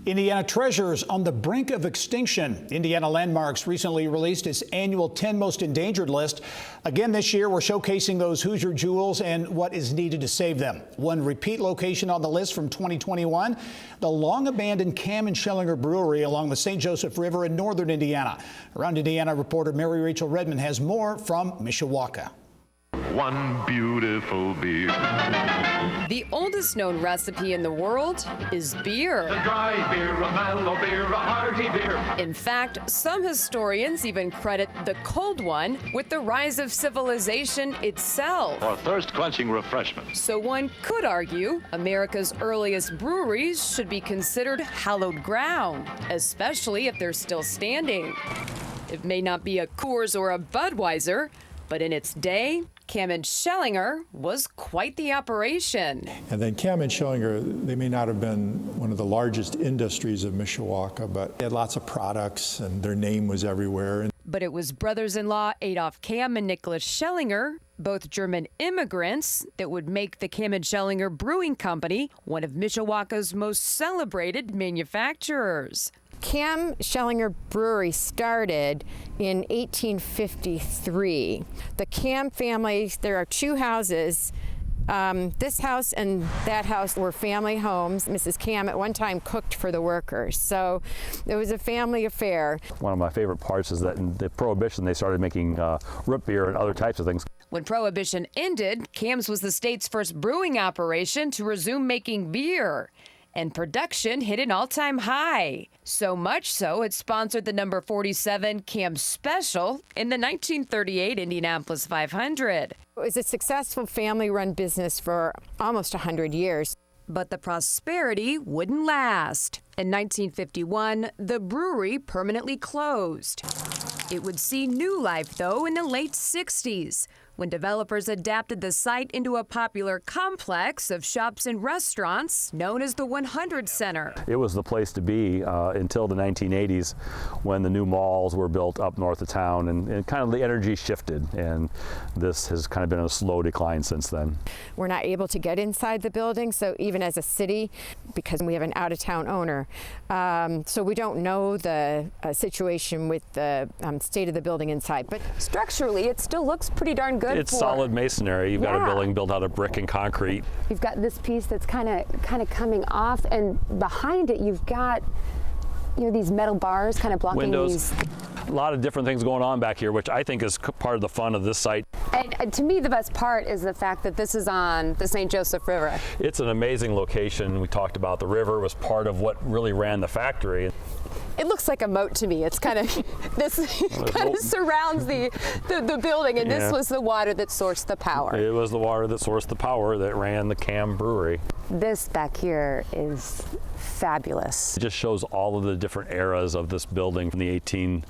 Indiana treasures on the brink of extinction. Indiana Landmarks recently released its annual 10 Most Endangered List. Again this year, we're showcasing those Hoosier jewels and what is needed to save them. One repeat location on the list from 2021, the long-abandoned Kamm and Schellinger Brewery along the St. Joseph River in northern Indiana. Around Indiana reporter Mary-Rachel Redman has more from Mishawaka. One beautiful beer. The oldest known recipe in the world is beer. A dry beer, a mellow beer, a hearty beer. In fact, some historians even credit the cold one with the rise of civilization itself. For thirst-quenching refreshment. So one could argue America's earliest breweries should be considered hallowed ground, especially if they're still standing. It may not be a Coors or a Budweiser, but in its day, Kamm and Schellinger was quite the operation. And then Kamm and Schellinger, they may not have been one of the largest industries of Mishawaka, but they had lots of products and their name was everywhere. But it was brothers-in-law Adolf Kamm and Nicholas Schellinger, both German immigrants, that would make the Kamm and Schellinger Brewing Company one of Mishawaka's most celebrated manufacturers. Kamm Schellinger Brewery started in 1853. The Kamm family, there are two houses. This house and that house were family homes. Mrs. Kamm at one time cooked for the workers, so it was a family affair. One of my favorite parts is that in the Prohibition they started making root beer and other types of things. When Prohibition ended, Kamm's was the state's first brewing operation to resume making beer. And production hit an all-time high. So much so, it sponsored the number 47 Kamm Special in the 1938 Indianapolis 500. It was a successful family-run business for almost 100 years. But the prosperity wouldn't last. In 1951, the brewery permanently closed. It would see new life, though, in the late 60s, when developers adapted the site into a popular complex of shops and restaurants known as the 100 Center. It was the place to be until the 1980s, when the new malls were built up north of town, and kind of the energy shifted, and this has kind of been a slow decline since then. We're not able to get inside the building, so even as a city, because we have an out-of-town owner, so we don't know the situation with the state of the building inside. But structurally, it still looks pretty darn good. It's solid masonry. You've got a building built out of brick and concrete. You've got this piece that's kind of coming off, and behind it you've got, you know, these metal bars kind of blocking windows. These. A lot of different things going on back here, which I think is part of the fun of this site. And to me, the best part is the fact that this is on the St. Joseph River. It's an amazing location. We talked about the river was part of what really ran the factory. It looks like a moat to me. It's kind of, this kind of surrounds the building, and this was the water that sourced the power. It was the water that sourced the power that ran the Kamm Brewery. This back here is fabulous. It just shows all of the different eras of this building from the 60s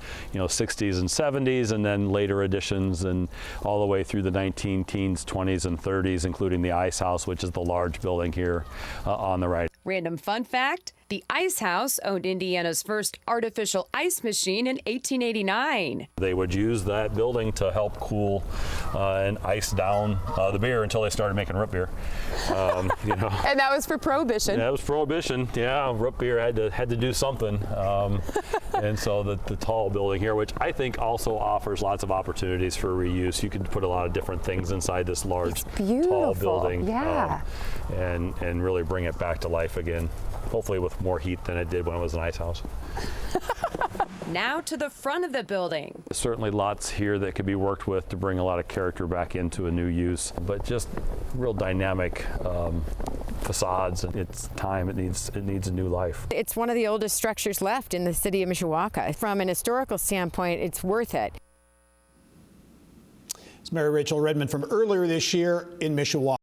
and 70s, and then later additions, and all the way through the 19-teens, 20s, and 30s, including the Ice House, which is the large building here on the right. Random fun fact, the Ice House owned Indiana's first artificial ice machine in 1889. They would use that building to help cool and ice down the beer until they started making root beer. You know. And that was for Prohibition. That was Prohibition. Yeah, root beer had to do something. And so the tall building here, which I think also offers lots of opportunities for reuse. You can put a lot of different things inside this large, tall building. Yeah. And really bring it back to life again. Hopefully with more heat than it did when it was an ice house. Now to the front of the building. Certainly lots here that could be worked with to bring a lot of character back into a new use, but just real dynamic facades. It's time, it needs a new life. It's one of the oldest structures left in the city of Mishawaka. From an historical standpoint, it's worth it. It's Mary-Rachel Redman from earlier this year in Mishawaka.